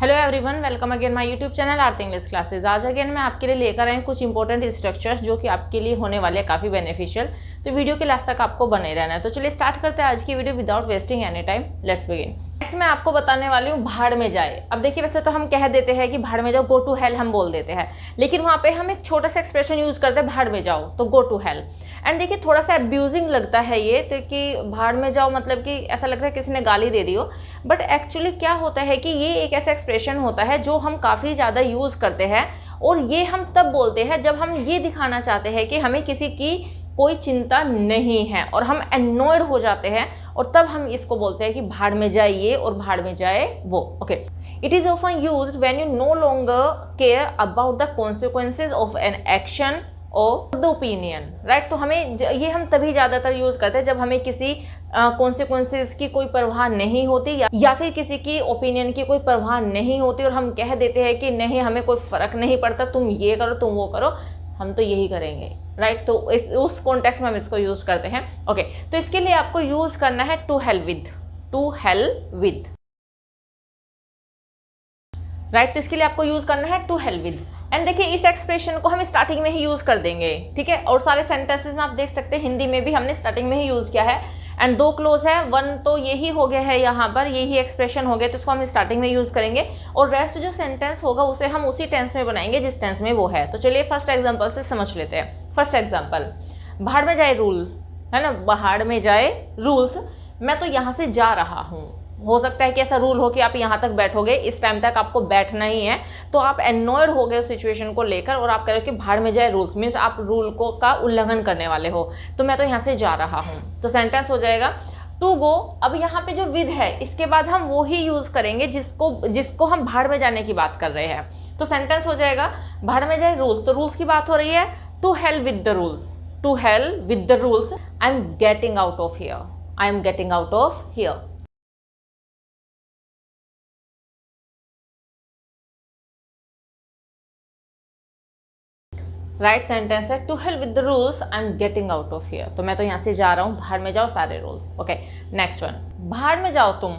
Hello everyone, welcome again my YouTube channel Aarti English classes. आज again मैं आपके लिए लेकर आई हूँ कुछ इंपॉर्टेंट स्ट्रक्चर्स जो कि आपके लिए होने वाले हैं काफ़ी बेनिफिशियल। तो वीडियो के लास्ट तक आपको बने रहना है। तो चलिए स्टार्ट करते हैं आज की video without wasting any time. Let's begin. Next मैं आपको बताने वाली हूँ भाड़ में जाए। अब देखिए, वैसे तो हम कह देते हैं कि भाड़ में जाओ, गो टू हेल हम बोल देते हैं, लेकिन वहाँ पे हम एक छोटा सा एक्सप्रेशन यूज करते हैं, भाड़ में जाओ, तो गो टू हेल। एंड देखिए, थोड़ा सा अब्यूजिंग लगता है ये, तो कि भाड़ में जाओ मतलब कि ऐसा लगता है किसी ने गाली दे दी हो, बट एक्चुअली क्या होता है कि ये एक ऐसा एक्सप्रेशन होता है जो हम काफ़ी ज़्यादा यूज़ करते हैं, और ये हम तब बोलते हैं जब हम ये दिखाना चाहते हैं कि हमें किसी की कोई चिंता नहीं है और हम एनॉयड हो जाते हैं, और तब हम इसको बोलते हैं कि भाड़ में जाए ये और भाड़ में जाए वो। Okay, it is often used when you know longer care about the consequences of an action और द ओपिनियन, राइट। तो हमें ये हम तभी ज़्यादातर यूज़ करते हैं जब हमें किसी कॉन्सिक्वेंसेज की कोई परवाह नहीं होती, या फिर किसी की ओपिनियन की कोई परवाह नहीं होती, और हम कह देते हैं कि नहीं, हमें कोई फ़र्क नहीं पड़ता, तुम ये करो तुम वो करो, हम तो यही करेंगे, राइट। तो उस कॉन्टेक्स्ट में हम इसको यूज़ करते हैं। ओके, तो इसके लिए आपको यूज़ करना है to hell with, to hell with, right. तो इसके लिए आपको यूज करना है टू हेल विद। एंड देखिए, इस एक्सप्रेशन को हम स्टार्टिंग में ही यूज कर देंगे, ठीक है। और सारे सेंटेंसेस में आप देख सकते हैं हिंदी में भी हमने स्टार्टिंग में ही यूज किया है। एंड दो क्लोज है, वन तो यही हो गया है, यहाँ पर यही एक्सप्रेशन हो गया, तो इसको हम स्टार्टिंग में यूज करेंगे, और रेस्ट जो सेंटेंस होगा उसे हम उसी टेंस में बनाएंगे जिस टेंस में वो है। तो चलिए फर्स्ट एग्जाम्पल से समझ लेते हैं। फर्स्ट एग्जाम्पल, भाड़ में जाए रूल, है ना, भाड़ में जाए रूल्स। मैं तो यहाँ से जा रहा हूँ। हो सकता है कि ऐसा रूल हो कि आप यहाँ तक बैठोगे, इस टाइम तक आपको बैठना ही है, तो आप एनॉयड हो गए उस सिचुएशन को लेकर और आप कह रहे हो कि भाड़ में जाए रूल्स, मीन्स आप रूल को का उल्लंघन करने वाले हो। तो मैं तो यहाँ से जा रहा हूँ, तो सेंटेंस हो जाएगा टू गो। अब यहाँ पे जो विद है, इसके बाद हम वो ही यूज करेंगे जिसको हम भाड़ में जाने की बात कर रहे हैं। तो सेंटेंस हो जाएगा भाड़ में जाए रूल्स, तो रूल्स की बात हो रही है, to hell with the rules, to hell with the rules, I am getting out of here, I am getting out of here. Right sentence है to hell with the rules, I am getting out of here. तो मैं तो यहाँ से जा रहा हूँ, भाड़ में जाओ सारे रूल्स। ओके, नेक्स्ट वन, भाड़ में जाओ तुम,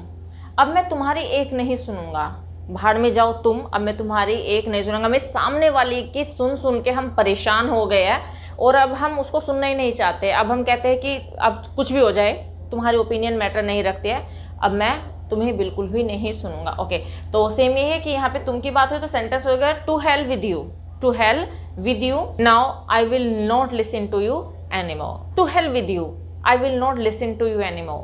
अब मैं तुम्हारी एक नहीं सुनूंगा। भाड़ में जाओ तुम, अब मैं तुम्हारी एक नहीं सुनूंगा। मैं सामने वाली की सुन सुन के हम परेशान हो गए हैं, और अब हम उसको सुनना ही नहीं चाहते। अब हम कहते हैं कि अब कुछ भी हो जाए, तुम्हारी ओपिनियन मैटर नहीं रखती है, अब मैं तुम्हें बिल्कुल भी नहीं सुनूंगा। ओके, तो सेम ये है कि यहाँ पे तुम की बात हुई, तो सेंटेंस हो गया to hell with you, to hell with you, now I will not listen to you anymore. To hell with you, I will not listen to you anymore.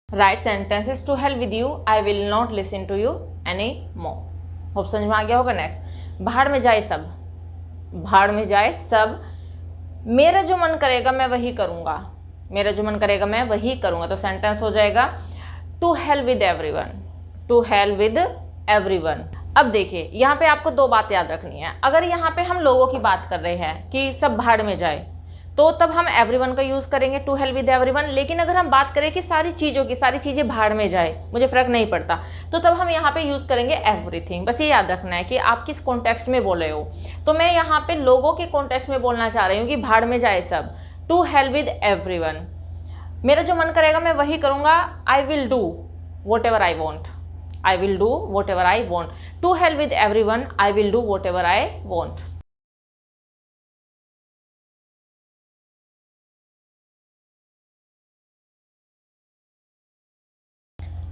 Right sentence is to hell with you, I will not listen to you anymore. Hope समझ में आ गया होगा। Next, भाड़ में जाए सब, भाड़ में जाए सब, मेरा जो मन करेगा मैं वही करूँगा, मेरा जो मन करेगा मैं वही करूँगा। तो सेंटेंस हो जाएगा to hell with everyone, to hell with everyone. अब देखिए, यहाँ पे आपको दो बात याद रखनी है। अगर यहाँ पे हम लोगों की बात कर रहे हैं कि सब भाड़ में जाए, तो तब हम एवरीवन का यूज़ करेंगे, टू हेल विद एवरीवन। लेकिन अगर हम बात करें कि सारी चीज़ों की, सारी चीज़ें भाड़ में जाए, मुझे फ़र्क नहीं पड़ता, तो तब हम यहाँ पे यूज़ करेंगे एवरीथिंग। बस ये याद रखना है कि आप किस कॉन्टेक्स्ट में बोल रहे हो। तो मैं यहाँ पे लोगों के कॉन्टेक्स्ट में बोलना चाह रही हूँ कि भाड़ में जाए सब, टू हेल विद एवरीवन। मेरा जो मन करेगा मैं वही करूँगा, I will do what ever I want, I will do whatever I want. To hell with everyone, I will do whatever I want.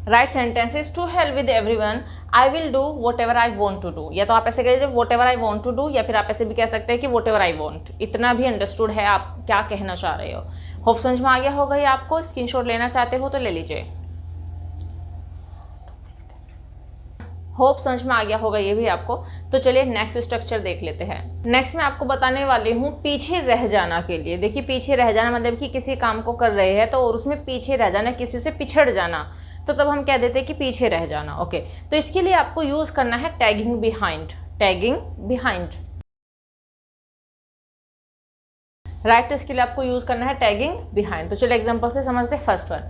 Right sentence is to hell with everyone, I will do whatever I want to do. या तो आप ऐसे कहिए whatever I want to do, या फिर आप ऐसे भी कह सकते हैं कि whatever I want। इतना भी अंडरस्टूड है आप क्या कहना चाह रहे हो। होप समझ में आ गया होगा ये आपको। स्क्रीनशॉट लेना चाहते हो तो ले लीजिए। होप समझ में आ गया होगा ये भी आपको। तो चलिए नेक्स्ट स्ट्रक्चर देख लेते हैं। नेक्स्ट मैं आपको बताने वाली हूँ पीछे रह जाना के लिए। देखिए, पीछे रह जाना मतलब कि किसी काम को कर रहे हैं तो और उसमें पीछे रह जाना, किसी से पिछड़ जाना, तो तब हम कह देते हैं कि पीछे रह जाना। ओके, तो इसके लिए आपको यूज करना है tagging behind, tagging behind, right. तो इसके लिए आपको यूज करना है टैगिंग बिहाइंड। तो चलिए एग्जाम्पल से समझते हैं। फर्स्ट वन,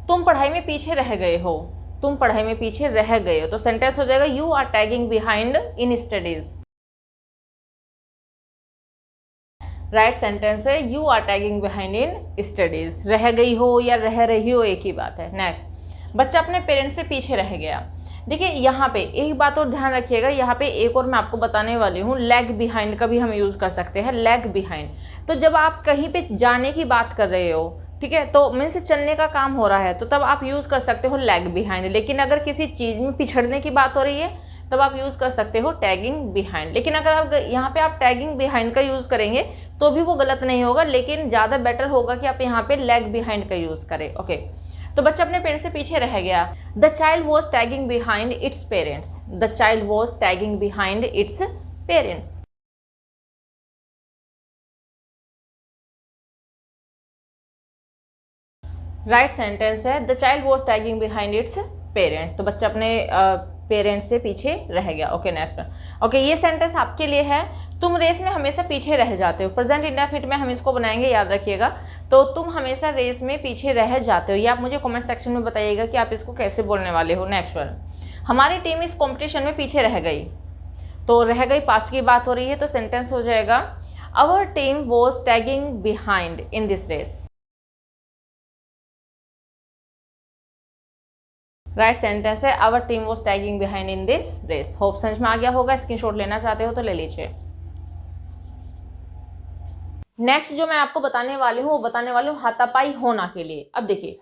तुम पढ़ाई में पीछे रह गए हो, तुम पढ़ाई में पीछे रह गए हो। तो सेंटेंस हो जाएगा you are tagging behind in studies. Right sentence है you are tagging behind in studies. रह गई हो या रह रही हो एक ही बात है। नेक्स्ट, बच्चा अपने पेरेंट्स से पीछे रह गया। देखिए यहाँ पे एक बात और ध्यान रखिएगा, यहाँ पे एक और मैं आपको बताने वाली हूँ, लैग बिहाइंड का भी हम यूज़ कर सकते हैं। लैग बिहाइंड, तो जब आप कहीं पे जाने की बात कर रहे हो, ठीक है, तो मीन्स चलने का काम हो रहा है, तो तब आप यूज़ कर सकते हो लैग बिहाइंड। लेकिन अगर किसी चीज़ में पिछड़ने की बात हो रही है तब आप यूज़ कर सकते हो टैगिंग बिहाइंड। लेकिन अगर आप यहाँ पे आप टैगिंग बिहाइंड का यूज़ करेंगे तो भी वो गलत नहीं होगा, लेकिन ज़्यादा बेटर होगा कि आप यहाँ पे लैग बिहाइंड का यूज़ करें। ओके, तो बच्चा अपने पेरेंट्स से पीछे रह गया। The child was tagging behind its parents. The child was tagging behind its parents. Right sentence है the child was tagging behind its parent. तो बच्चा अपने पेरेंट्स से पीछे रह गया। Okay next. ओके, ये सेंटेंस आपके लिए है, तुम रेस में हमेशा पीछे रह जाते हो। प्रेजेंट इंडेफिनिट में हम इसको बनाएंगे, याद रखिएगा। तो तुम हमेशा रेस में पीछे रह जाते हो, ये आप मुझे कमेंट सेक्शन में बताइएगा कि आप इसको कैसे बोलने वाले हो। नेक्स्ट वन, हमारी टीम इस कॉम्पिटिशन में पीछे रह गई। तो रह गई पास्ट की बात हो रही है, तो सेंटेंस हो जाएगा our team was tagging behind in this race. Right sentence है our team was tagging behind in this race. Hope समझ में आ गया होगा। स्क्रीनशॉट लेना चाहते हो तो ले लीजिए। नेक्स्ट जो मैं आपको बताने वाली हूँ वो बताने वाली हूँ हाथापाई होना के लिए। अब देखिए,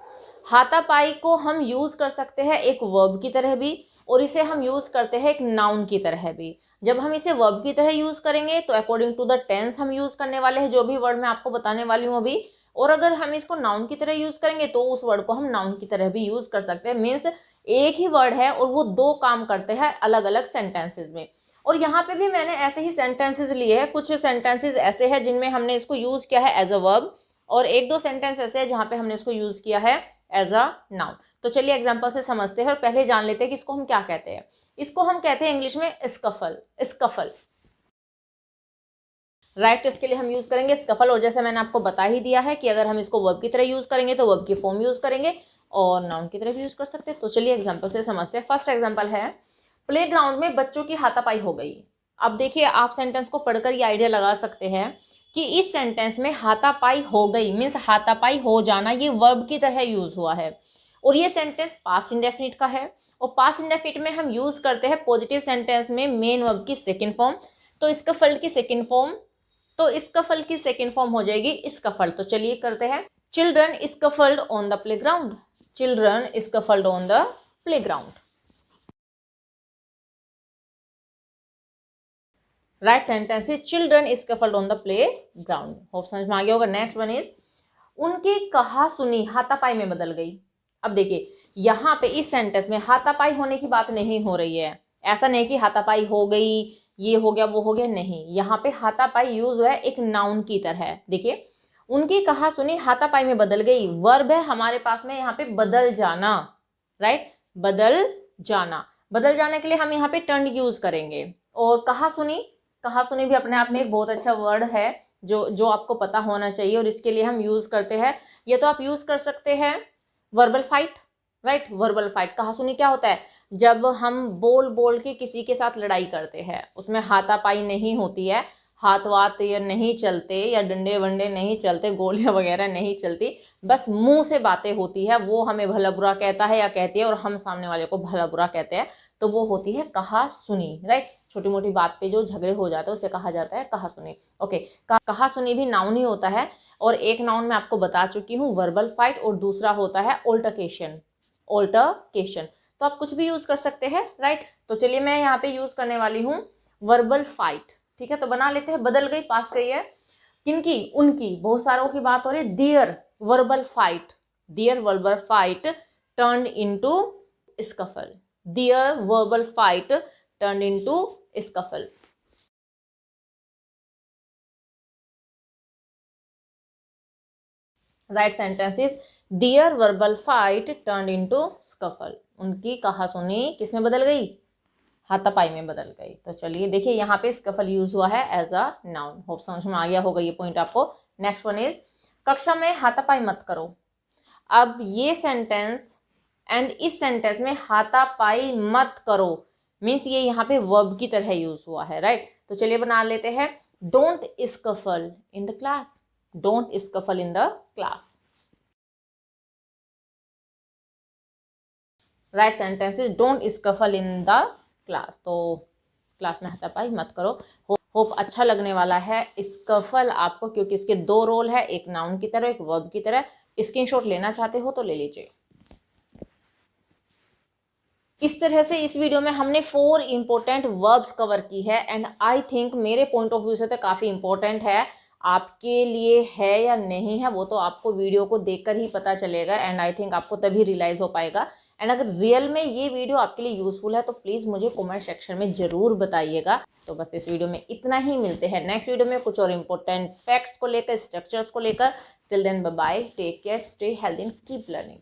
हाथापाई को हम यूज कर सकते हैं एक वर्ब की तरह भी, और इसे हम यूज करते हैं एक नाउन की तरह भी। जब हम इसे वर्ब की तरह यूज करेंगे तो अकॉर्डिंग टू द टेंस हम यूज करने वाले हैं जो भी वर्ड मैं आपको बताने वाली हूँ अभी। और अगर हम इसको नाउन की तरह यूज करेंगे तो उस वर्ड को हम नाउन की तरह भी यूज कर सकते हैं। मीन्स एक ही वर्ड है और वो दो काम करते हैं अलग अलग सेंटेंसेस में। और यहाँ पे भी मैंने ऐसे ही सेंटेंसेस लिए हैं। कुछ सेंटेंसेस ऐसे हैं जिनमें हमने इसको यूज किया है एज अ वर्ब, और एक दो सेंटेंस ऐसे हैं जहाँ पे हमने इसको यूज किया है एज अ नाउन। तो चलिए एग्जांपल से समझते हैं और पहले जान लेते हैं कि इसको हम क्या कहते हैं। इसको हम कहते हैं इंग्लिश में स्कफल। Scuffle, right. तो इसके लिए हम यूज करेंगे स्कफल, और जैसे मैंने आपको बता ही दिया है कि अगर हम इसको वर्ब की तरह यूज करेंगे तो वर्ब की फॉर्म यूज करेंगे और नाउन की तरह भी यूज कर सकते हैं। तो चलिए एग्जांपल से समझते हैं। फर्स्ट एग्जांपल है प्लेग्राउंड में बच्चों की हाथापाई हो गई। अब देखिए, आप सेंटेंस को पढ़कर ये आइडिया लगा सकते हैं कि इस सेंटेंस में हाथापाई हो गई मीन्स हाथापाई हो जाना, ये वर्ब की तरह यूज हुआ है। और ये सेंटेंस पास्ट इंडेफिनिट का है, और पास्ट इंडेफिनिट में हम यूज करते हैं पॉजिटिव सेंटेंस में मेन वर्ब की सेकेंड फॉर्म। तो स्कफल की सेकेंड फॉर्म, तो स्कफल की सेकेंड फॉर्म हो जाएगी स्कफल। तो चलिए करते हैं। Children scuffled on the playground. Children scuffled on the playground. Right sentence is children scuffled on the playground. Hope समझ में आ गया होगा। नेक्स्ट वन इज उनकी कहा सुनी हाथापाई में बदल गई। अब देखिए, यहाँ पे इस सेंटेंस में हाथापाई होने की बात नहीं हो रही है। ऐसा नहीं कि हाथापाई हो गई, ये हो गया वो हो गया, नहीं। यहाँ पे हाथापाई यूज हुआ है एक नाउन की तरह। देखिए, उनकी कहा सुनी हाथापाई में बदल गई, वर्ब है हमारे पास में यहाँ पे बदल जाना। राइट, बदल जाना। बदल जाने के लिए हम यहाँ पे टर्न यूज करेंगे। और कहा सुनी भी अपने आप में एक बहुत अच्छा वर्ड है जो आपको पता होना चाहिए, और इसके लिए हम यूज करते हैं। ये तो आप यूज कर सकते हैं verbal fight. Right, verbal fight. कहा सुनी क्या होता है? जब हम बोल बोल के किसी के साथ लड़ाई करते हैं, उसमें हाथापाई नहीं होती है, हाथ वात या नहीं चलते या डंडे वंडे नहीं चलते, गोलियां वगैरह नहीं चलती, बस मुंह से बातें होती है। वो हमें भला बुरा कहता है या कहती है और हम सामने वाले को भला बुरा कहते हैं, तो वो होती है कहा सुनी। राइट, छोटी मोटी बात पे जो झगड़े हो जाते हैं उसे कहा जाता है कहा सुनी। ओके, कहा सुनी भी नाउन ही होता है, और एक नाउन मैं आपको बता चुकी हूँ वर्बल फाइट, और दूसरा होता है ऑल्टरकेशन। ऑल्टरकेशन तो आप कुछ भी यूज कर सकते हैं। राइट, तो चलिए मैं यहाँ पे यूज करने वाली हूँ वर्बल फाइट। ठीक है, तो बना लेते हैं। बदल गई पास्ट गई है, किनकी? उनकी, बहुत सारों की बात हो रही है। Their verbal fight, their verbal fight turned into scuffle. Their verbal fight turned into scuffle. Right sentence is their verbal fight turned into scuffle. उनकी कहा सुनी किसमें बदल गई? हाथापाई में बदल गई। तो चलिए देखिए, यहाँ पे स्कफल यूज हुआ है एज अ नाउन। होप समझ में आ गया होगा ये पॉइंट आपको। नेक्स्ट वन इज कक्षा में हाथापाई मत करो। अब ये सेंटेंस एंड इस सेंटेंस में हाथापाई मत करो मीन्स ये यहाँ पे वर्ब की तरह यूज हुआ है। राइट, तो चलिए बना लेते हैं। Don't scuffle in the class, don't scuffle in the class. Right sentence is don't scuffle in the class. तो क्लास में हाथापाई मत करो। होप अच्छा लगने वाला है। स्कफल आपको, क्योंकि इसके दो रोल है, एक नाउन की तरह एक वर्ब की तरह। स्क्रीनशॉट लेना चाहते हो तो ले लीजिए। इस तरह से इस वीडियो में हमने 4 इंपॉर्टेंट वर्ब्स कवर की है एंड आई थिंक मेरे पॉइंट ऑफ व्यू से तो काफ़ी इंपॉर्टेंट है। आपके लिए है या नहीं है वो तो आपको वीडियो को देखकर ही पता चलेगा एंड आई थिंक आपको तभी रियलाइज हो पाएगा। एंड अगर रियल में ये वीडियो आपके लिए यूजफुल है तो प्लीज़ मुझे कमेंट सेक्शन में ज़रूर बताइएगा। तो बस इस वीडियो में इतना ही, मिलते हैं नेक्स्ट वीडियो में कुछ और इंपॉर्टेंट फैक्ट्स को लेकर, स्ट्रक्चर्स को लेकर। Till then bye bye, take care, stay healthy and keep learning.